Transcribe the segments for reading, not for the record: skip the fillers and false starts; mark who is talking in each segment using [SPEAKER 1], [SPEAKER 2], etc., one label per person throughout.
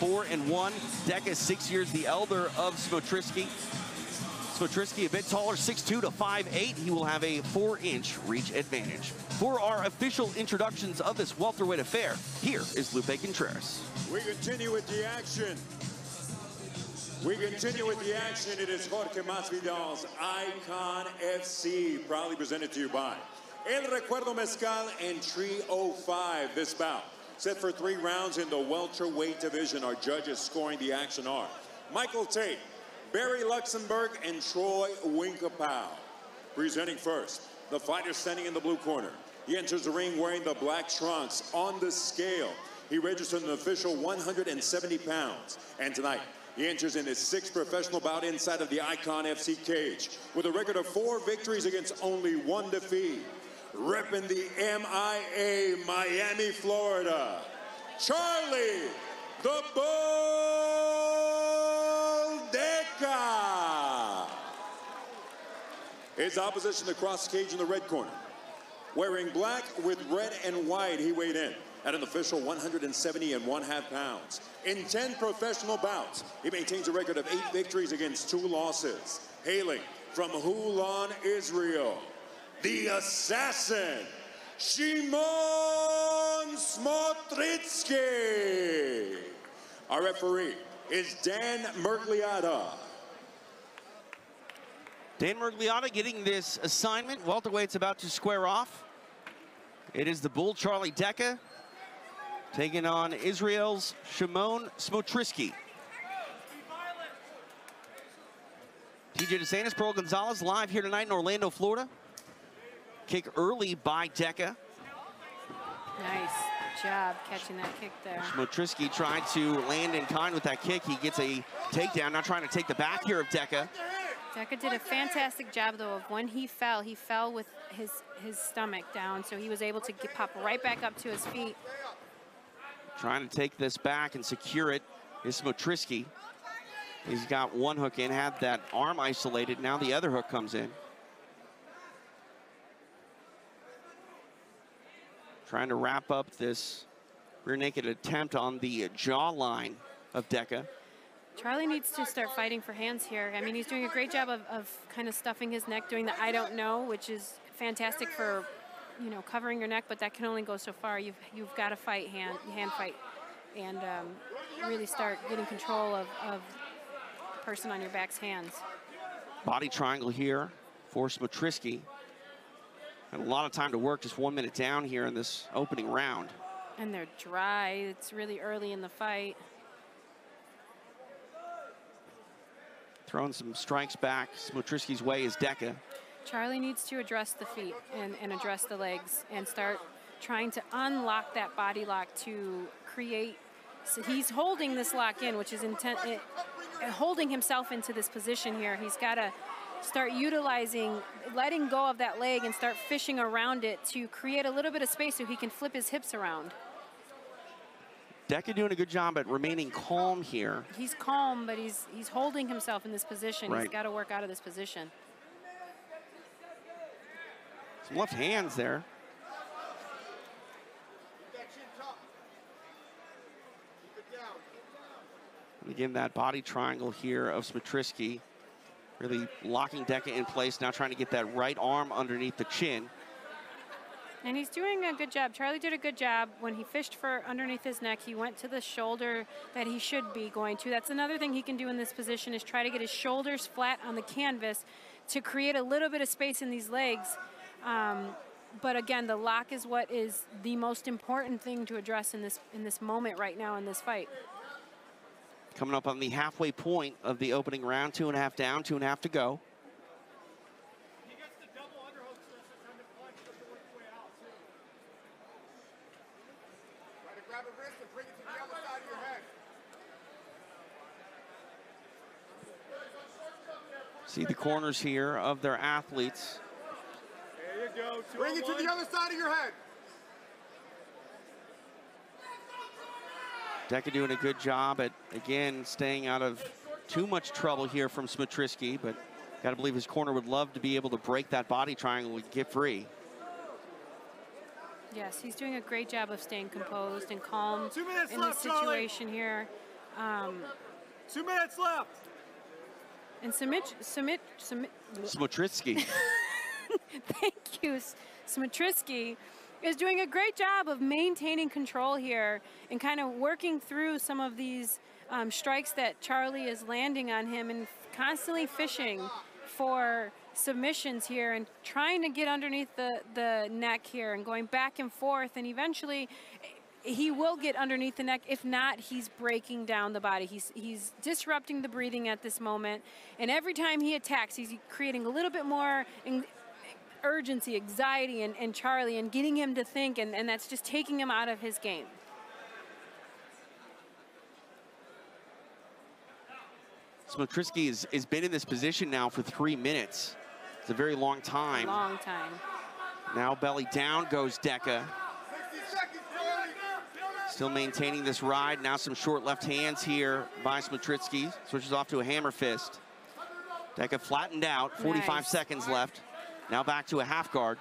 [SPEAKER 1] 4-1. Decca, 6 years the elder of Smotritsky. Smotritsky a bit taller, 6'2" to 5'8". He will have a 4-inch reach advantage. For our official introductions of this welterweight affair, here is Lupe Contreras.
[SPEAKER 2] We continue with the action. It is Jorge Masvidal's IKON FC, proudly presented to you by El Recuerdo Mezcal and Tree 05. This bout set for 3 rounds in the welterweight division. Our judges scoring the action are Michael Tate, Barry Luxembourg, and Troy Winkapow. Presenting first, the fighter standing in the blue corner. He enters the ring wearing the black trunks. On the scale, he registered an official 170 pounds. And tonight, he enters in his 6th professional bout inside of the IKON FC cage with a record of 4 victories against only 1 defeat. Repping the MIA, Miami, Florida, Charlie, the Bull Decca. His opposition across the cage in the red corner. Wearing black with red and white, he weighed in at an official 170.5 pounds. In 10 professional bouts, he maintains a record of 8 victories against 2 losses. Hailing from Hulan, Israel, the assassin, Shimon Smotritsky. Our referee is Dan Mergliata.
[SPEAKER 1] Dan Mergliata getting this assignment. Welterweight's about to square off. It is the Bull, Charlie Decca, taking on Israel's Shimon Smotritsky. TJ DeSantis, Pearl Gonzalez, live here tonight in Orlando, Florida. Kick early by Decca.
[SPEAKER 3] Nice job catching that kick there.
[SPEAKER 1] Smotritsky tried to land in kind with that kick. He gets a takedown, now trying to take the back here of Decca.
[SPEAKER 3] Decca did a fantastic job, though, of when he fell with his stomach down, so he was able to pop right back up to his feet.
[SPEAKER 1] Trying to take this back and secure it is Smotritsky. He's got 1 hook in, had that arm isolated. Now the other hook comes in. Trying to wrap up this rear naked attempt on the jawline of Decca.
[SPEAKER 3] Charlie needs to start fighting for hands here. I mean, he's doing a great job of kind of stuffing his neck, doing the I don't know, which is fantastic for, you know, covering your neck, but that can only go so far. You've got to fight hand fight, and really start getting control of the person on your back's hands.
[SPEAKER 1] Body triangle here for Smotritsky. Had a lot of time to work, just 1 minute down here in this opening round.
[SPEAKER 3] And they're dry. It's really early in the fight.
[SPEAKER 1] Throwing some strikes back Smotritsky's way is Decca.
[SPEAKER 3] Charlie needs to address the feet and address the legs and start trying to unlock that body lock to create. So he's holding this lock in, which is holding himself into this position here. He's got to start utilizing, letting go of that leg and start fishing around it to create a little bit of space so he can flip his hips around.
[SPEAKER 1] Decca doing a good job at remaining calm here.
[SPEAKER 3] He's calm, but he's holding himself in this position.
[SPEAKER 1] Right.
[SPEAKER 3] He's got to work out of this position.
[SPEAKER 1] Some left hands there. And again, that body triangle here of Smotritsky, really locking Decca in place, now trying to get that right arm underneath the chin.
[SPEAKER 3] And he's doing a good job. Charlie did a good job when he fished for underneath his neck. He went to the shoulder that he should be going to. That's another thing he can do in this position, is try to get his shoulders flat on the canvas to create a little bit of space in these legs. But again, the lock is what is the most important thing to address in this moment right now in this fight.
[SPEAKER 1] Coming up on the halfway point of the opening round, 2.5 down, 2.5 to go. See the corners here of their athletes.
[SPEAKER 4] There you go. Bring it to the other side of your head.
[SPEAKER 1] Decca doing a good job at, again, staying out of too much trouble here from Smotritsky, but got to believe his corner would love to be able to break that body triangle and get free.
[SPEAKER 3] Yes, he's doing a great job of staying composed and calm in this situation here.
[SPEAKER 4] 2 minutes left.
[SPEAKER 3] And
[SPEAKER 1] Smotritsky.
[SPEAKER 3] Thank you. Smotritsky is doing a great job of maintaining control here and kind of working through some of these strikes that Charlie is landing on him and constantly fishing for submissions here and trying to get underneath the neck here and going back and forth, and eventually he will get underneath the neck. If not, he's breaking down the body. He's disrupting the breathing at this moment, and every time he attacks, he's creating a little bit more urgency, anxiety in Charlie and getting him to think, and that's just taking him out of his game.
[SPEAKER 1] Smotritsky has been in this position now for 3 minutes. It's a very long time.
[SPEAKER 3] Long time.
[SPEAKER 1] Now belly down goes Decca. Still maintaining this ride. Now some short left hands here by Smotritsky. Switches off to a hammer fist. Decca flattened out, 45 seconds left. Now back to a half guard.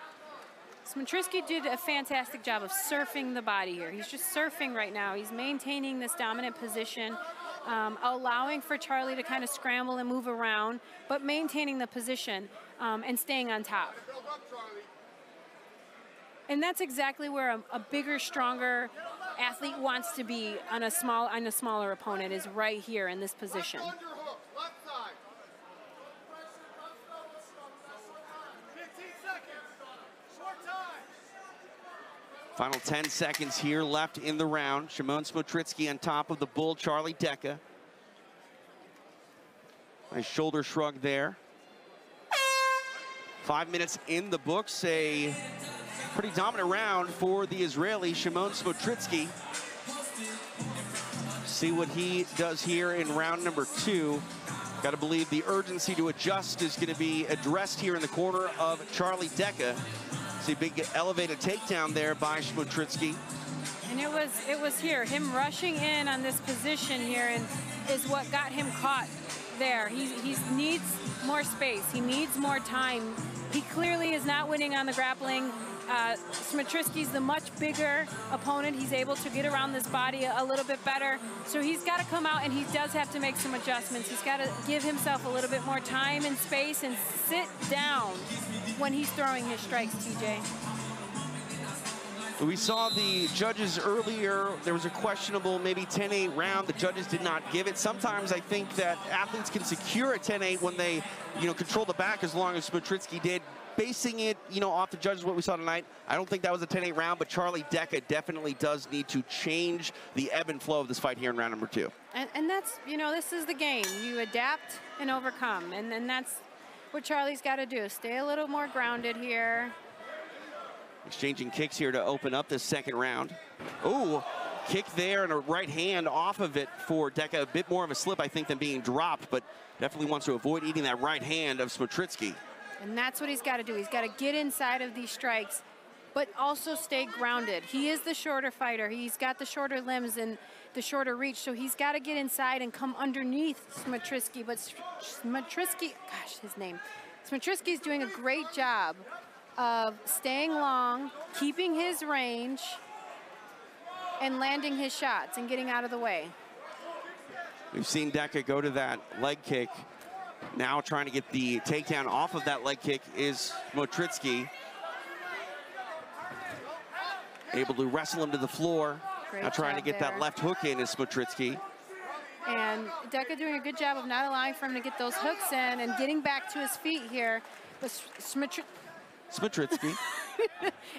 [SPEAKER 3] Smotritsky did a fantastic job of surfing the body here. He's just surfing right now. He's maintaining this dominant position, allowing for Charlie to kind of scramble and move around, but maintaining the position and staying on top. And that's exactly where a bigger, stronger athlete wants to be on a smaller opponent, is right here in this position.
[SPEAKER 1] Final 10 seconds here left in the round. Shimon Smotritsky on top of the bull, Charlie Decca. Nice shoulder shrug there. 5 minutes in the books, a pretty dominant round for the Israeli, Shimon Smotritsky. See what he does here in round number 2. Got to believe the urgency to adjust is going to be addressed here in the corner of Charlie Decca. See a big elevated takedown there by Smotritsky.
[SPEAKER 3] And it was here, him rushing in on this position here, and is what got him caught there. He needs more space. He needs more time. He clearly is not winning on the grappling. Smotritsky's the much bigger opponent. He's able to get around this body a little bit better. So he's got to come out, and he does have to make some adjustments. He's got to give himself a little bit more time and space and sit down when he's throwing his strikes, TJ.
[SPEAKER 1] We saw the judges earlier. There was a questionable maybe 10-8 round. The judges did not give it. Sometimes I think that athletes can secure a 10-8 when they, control the back, as long as Smotritsky did. Basing it, off the judges, what we saw tonight, I don't think that was a 10-8 round, but Charlie Decca definitely does need to change the ebb and flow of this fight here in round number 2.
[SPEAKER 3] And that's, this is the game. You adapt and overcome, and that's what Charlie's got to do. Stay a little more grounded here.
[SPEAKER 1] Exchanging kicks here to open up this second round. Oh, kick there and a right hand off of it for Decca. A bit more of a slip, I think, than being dropped, but definitely wants to avoid eating that right hand of Smotritsky.
[SPEAKER 3] And that's what he's got to do. He's got to get inside of these strikes, but also stay grounded. He is the shorter fighter. He's got the shorter limbs and the shorter reach, so he's got to get inside and come underneath Smotritsky. But Smotritsky, gosh, his name. Smotritsky's doing a great job of staying long, keeping his range, and landing his shots and getting out of the way.
[SPEAKER 1] We've seen Decca go to that leg kick. Now trying to get the takedown off of that leg kick is Smotritsky. Able to wrestle him to the floor.
[SPEAKER 3] Great
[SPEAKER 1] now trying to get
[SPEAKER 3] there.
[SPEAKER 1] that left hook in is Smotritsky.
[SPEAKER 3] And Decca doing a good job of not allowing for him to get those hooks in and getting back to his feet here. But
[SPEAKER 1] Smotritsky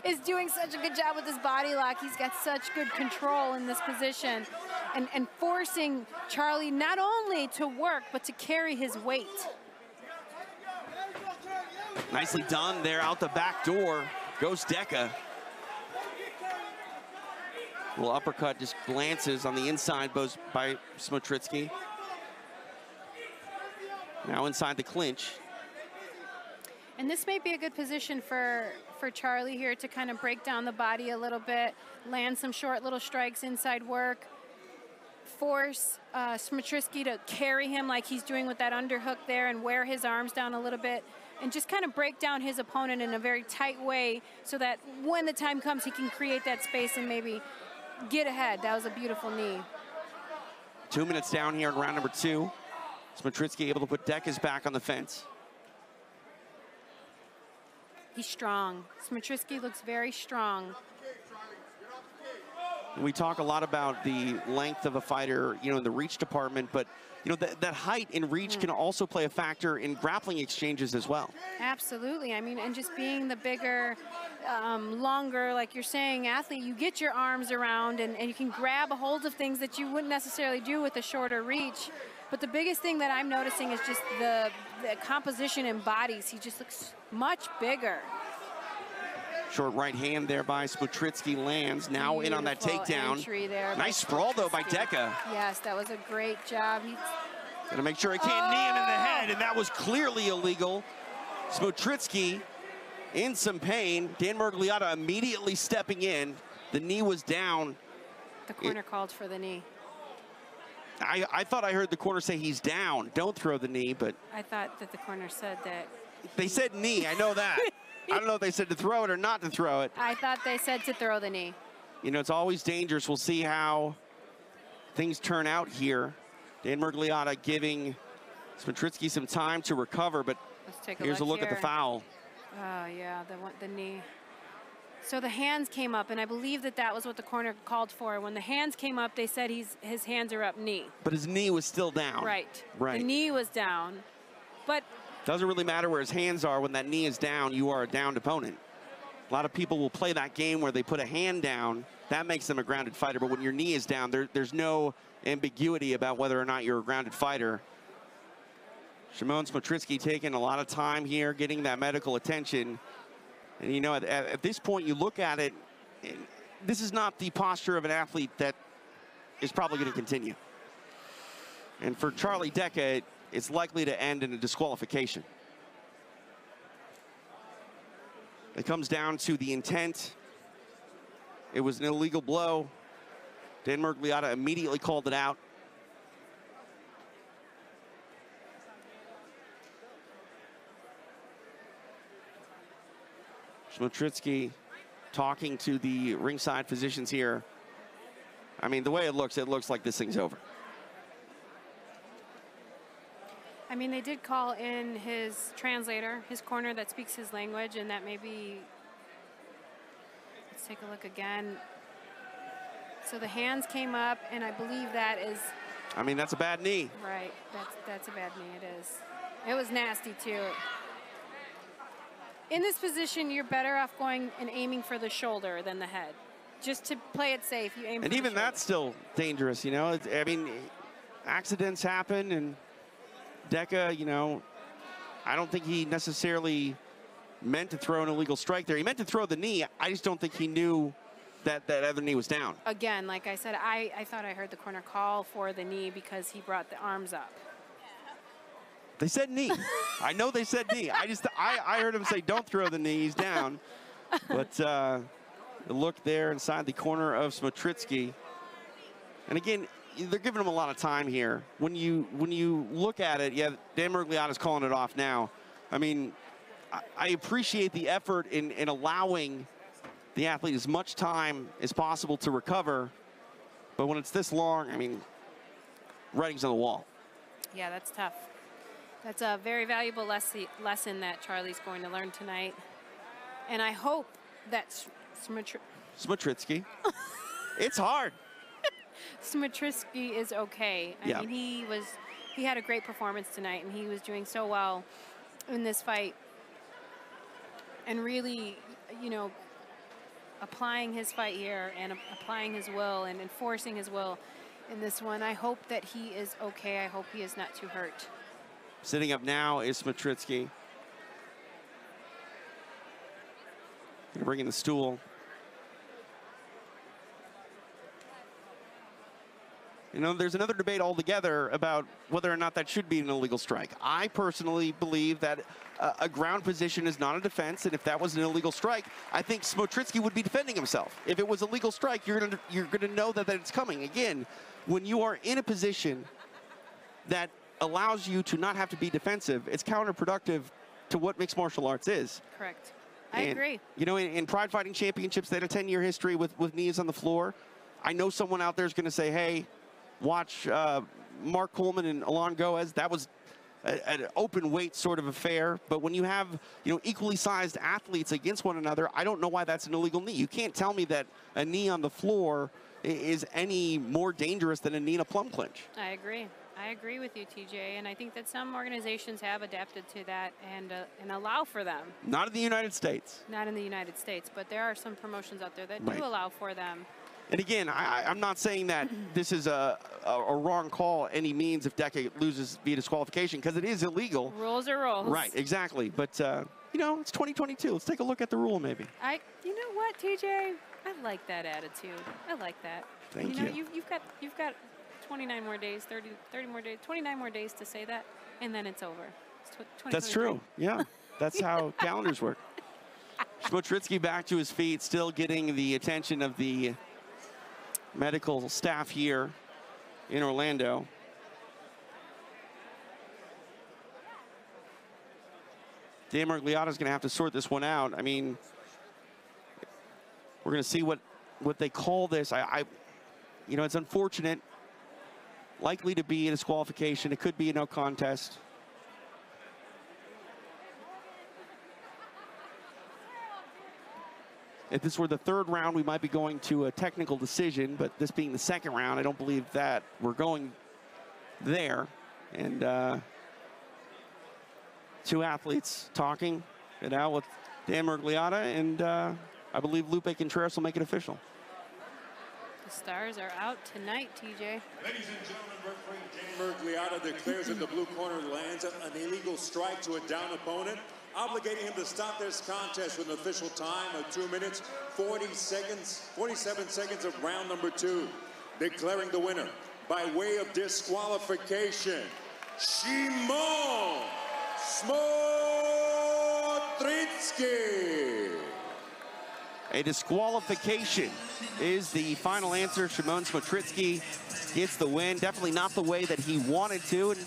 [SPEAKER 3] is doing such a good job with his body lock. He's got such good control in this position and forcing Charlie not only to work, but to carry his weight.
[SPEAKER 1] Nicely done there out the back door. Goes Decca. Little uppercut, just glances on the inside by Smotritsky. Now inside the clinch.
[SPEAKER 3] And this may be a good position for Charlie here to kind of break down the body a little bit, land some short little strikes, inside work, force Smotritsky to carry him like he's doing with that underhook there and wear his arms down a little bit and just kind of break down his opponent in a very tight way so that when the time comes, he can create that space and maybe get ahead. That was a beautiful knee.
[SPEAKER 1] 2 minutes down here in round number 2. Smotritsky able to put Decca's back on the fence.
[SPEAKER 3] He's strong. Smotritsky looks very strong.
[SPEAKER 1] We talk a lot about the length of a fighter, you know, in the reach department, but you know, that height and reach can also play a factor in grappling exchanges as well.
[SPEAKER 3] Absolutely. I mean, and just being the bigger, longer, like you're saying, athlete, you get your arms around and you can grab a hold of things that you wouldn't necessarily do with a shorter reach. But the biggest thing that I'm noticing is just the composition in bodies. He just looks much bigger.
[SPEAKER 1] Short right hand there by Smotritsky lands. Now beautiful in on that takedown.
[SPEAKER 3] There
[SPEAKER 1] nice sprawl though by Decca.
[SPEAKER 3] Yes, that was a great job. He's
[SPEAKER 1] gonna make sure he can't knee him in the head, and that was clearly illegal. Smotritsky in some pain. Dan Miragliotta immediately stepping in. The knee was down.
[SPEAKER 3] The corner called for the knee.
[SPEAKER 1] I thought I heard the corner say he's down. Don't throw the knee, but
[SPEAKER 3] I thought that the corner said that.
[SPEAKER 1] They said knee, I know that. I don't know if they said to throw it or not to throw it.
[SPEAKER 3] I thought they said to throw the knee.
[SPEAKER 1] You know, it's always dangerous. We'll see how things turn out here. Dan Miragliotta giving Smotritsky some time to recover, but
[SPEAKER 3] let's take
[SPEAKER 1] here's a look at the foul.
[SPEAKER 3] Oh, yeah, the knee. So the hands came up, and I believe that that was what the corner called for. When the hands came up, they said his hands are up, knee.
[SPEAKER 1] But his knee was still down.
[SPEAKER 3] Right.
[SPEAKER 1] Right.
[SPEAKER 3] The knee was down, but
[SPEAKER 1] doesn't really matter where his hands are. When that knee is down, you are a downed opponent. A lot of people will play that game where they put a hand down. That makes them a grounded fighter. But when your knee is down, there's no ambiguity about whether or not you're a grounded fighter. Shimon Smotritsky taking a lot of time here, getting that medical attention. And, you know, at this point, you look at it, this is not the posture of an athlete that is probably going to continue. And for Charlie Decca, it's likely to end in a disqualification. It comes down to the intent. It was an illegal blow. Dan Miragliotta immediately called it out. Smotritsky talking to the ringside physicians here. I mean, the way it looks like this thing's over.
[SPEAKER 3] I mean, they did call in his translator, his corner that speaks his language, and that may be, let's take a look again. So the hands came up, and I believe that is,
[SPEAKER 1] I mean, that's a bad knee.
[SPEAKER 3] Right, that's a bad knee, it is. It was nasty too. In this position, you're better off going and aiming for the shoulder than the head. Just to play it safe, you aim for the shoulder.
[SPEAKER 1] And even that's still dangerous, you know? I mean, accidents happen, and Decca, you know, I don't think he necessarily meant to throw an illegal strike there. He meant to throw the knee. I just don't think he knew that that other knee was down.
[SPEAKER 3] Again, like I said, I thought I heard the corner call for the knee because he brought the arms up.
[SPEAKER 1] They said knee. I know they said knee. I heard him say, don't throw the knee, he's down. But the look there inside the corner of Smotritsky. And again, they're giving him a lot of time here. When you look at it, yeah, Dan Miragliotta's calling it off now. I mean, I appreciate the effort in allowing the athlete as much time as possible to recover. But when it's this long, I mean, writing's on the wall.
[SPEAKER 3] Yeah, that's tough. That's a very valuable lesson that Charlie's going to learn tonight. And I hope that
[SPEAKER 1] Smotritsky. It's hard.
[SPEAKER 3] Smotritsky is okay. I mean, he had a great performance tonight, and he was doing so well in this fight. And really, you know, applying his fight here and applying his will and enforcing his will in this one. I hope that he is okay. I hope he is not too hurt.
[SPEAKER 1] Sitting up now is Smotritsky. Gonna bring in the stool. You know, there's another debate altogether about whether or not that should be an illegal strike. I personally believe that a ground position is not a defense, and if that was an illegal strike, I think Smotritsky would be defending himself. If it was a legal strike, you're gonna know that it's coming. Again, when you are in a position that allows you to not have to be defensive, it's counterproductive to what mixed martial arts is.
[SPEAKER 3] Correct. I agree.
[SPEAKER 1] You know, in Pride Fighting Championships, they had a 10-year history with knees on the floor. I know someone out there is going to say, hey, watch Mark Coleman and Alon Goez. That was an open weight sort of affair. But when you have, you know, equally sized athletes against one another, I don't know why that's an illegal knee. You can't tell me that a knee on the floor is any more dangerous than a knee in a plum clinch.
[SPEAKER 3] I agree. I agree with you, TJ, and I think that some organizations have adapted to that and allow for them.
[SPEAKER 1] Not in the United States.
[SPEAKER 3] Not in the United States, but there are some promotions out there that do allow for them.
[SPEAKER 1] And again, I'm not saying that this is a wrong call any means if Decca loses via disqualification, because it is illegal.
[SPEAKER 3] Rules are rules.
[SPEAKER 1] Right, exactly. But, you know, it's 2022. Let's take a look at the rule, maybe.
[SPEAKER 3] You know what, TJ? I like that attitude. I like that.
[SPEAKER 1] Thank you.
[SPEAKER 3] You know, you've got 29 more days, 30 more days, 29 more days to say that, and then it's over. It's
[SPEAKER 1] That's true. Yeah, that's how calendars work. Smotritsky back to his feet, still getting the attention of the medical staff here in Orlando. Dan Mergliotta's going to have to sort this one out. I mean, we're going to see what they call this. You know, it's unfortunate. Likely to be a disqualification. It could be a no contest. If this were the third round, we might be going to a technical decision, but this being the second round, I don't believe that we're going there. And two athletes talking it out with Dan Mergliotta, and I believe Lupe Contreras will make it official.
[SPEAKER 3] The stars are out tonight, TJ.
[SPEAKER 2] Ladies and gentlemen, referee Dan Mergliotta declares that the blue corner lands an illegal strike to a down opponent, obligating him to stop this contest with an official time of 2 minutes, 47 seconds of round number 2. Declaring the winner by way of disqualification, Shimon Smotritsky.
[SPEAKER 1] A disqualification is the final answer. Shimon Smotritsky gets the win. Definitely not the way that he wanted to. And